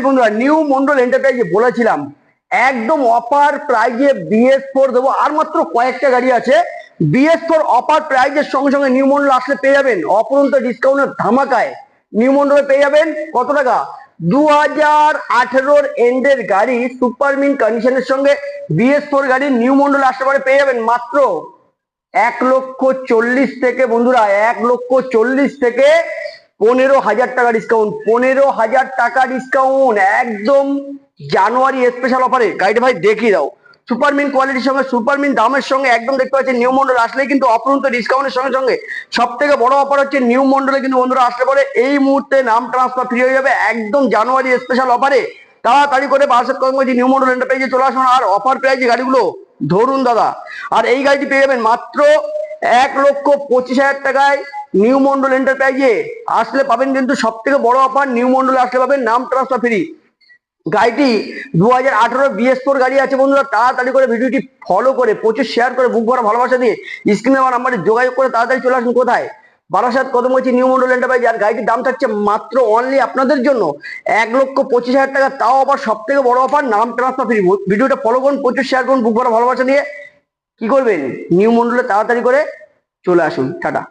বন্ধুরা, নিউ মন্ডল এন্টারপ্রাইজে বলেছিলাম একদম অফার প্রাইজে BS4 দেবো। আর মাত্র কয়েকটা গাড়ি আছে। BS4 অফার প্রাইজের সঙ্গে সঙ্গে নিউ মন্ডল আসলে পেয়ে যাবেন অপরন্ত ডিসকাউন্টের ধামাকায়। নিউ মন্ডলে পেয়ে যাবেন কত টাকা? 2018 এন্ডের গাড়ি সুপার মিন কন্ডিশনের সঙ্গে BS4 গাড়ি নিউ মন্ডলে আসতে পারে পেয়ে যাবেন মাত্র 1,40,000 থেকে। বন্ধুরা, 1,40,000 থেকে 15,000 টাকা ডিসকাউন্ট, 15,000 টাকা ডিসকাউন্ট একদম জানুয়ারি স্পেশাল অফারে। গাড়িটা ভাই দেখিয়ে দাও। সুপারমিন কোয়ালিটির সঙ্গে সুপারমিন দামের সঙ্গে একদম দেখতে পাচ্ছেন নিউ মন্ডল আসলে কিন্তু অপরন্ত ডিসকাউন্টের সঙ্গে সঙ্গে সব থেকে বড় অফার হচ্ছে নিউ মন্ডলে কিন্তু বন্ধুরা আসলে পরে এই মুহূর্তে নাম ট্রান্সফার ফ্রি হয়ে যাবে একদম জানুয়ারি স্পেশাল অফারে। তাড়াতাড়ি করে বারাসাত কদমগাছি নিউ মন্ডল এন্টারপ্রাইজে চলে আসুন আর অফার প্রাইজে গাড়িগুলো ধরুন দাদা। আর এই গাড়িটি পেয়ে যাবেন মাত্র 1,25,000 টাকায়। নিউ মন্ডল এন্টারপ্রাইজে আসলে পাবেন কিন্তু সব থেকে বড় অফার, নিউ মন্ডলে আসলে পাবেন নাম ট্রান্সফার ফ্রি। গাড়িটি 2018 BS4 গাড়ি আছে বন্ধুরা। তাড়াতাড়ি করে ভিডিওটি ফলো করে প্রচুর শেয়ার করে বুক ভরা ভালোবাসা দিয়ে স্ক্রিনে আমার নাম্বারে যোগাযোগ করে তাড়াতাড়ি চলে আসুন। কোথায়? Barasat Kadamgachhi new Mondal enterprise. আর গাড়িটির দাম থাকছে মাত্র অনলি আপনাদের জন্য 1,25,000 টাকা, তাও আবার সব থেকে বড় অফার নাম ট্রান্সফার ফ্রি। ভিডিওটা ফলো করুন, প্রচুর শেয়ার করুন, বুক ভরা ভালোবাসা দিয়ে কি করবেন নিউ মন্ডলে তাড়াতাড়ি করে চলে আসুন। টাটা।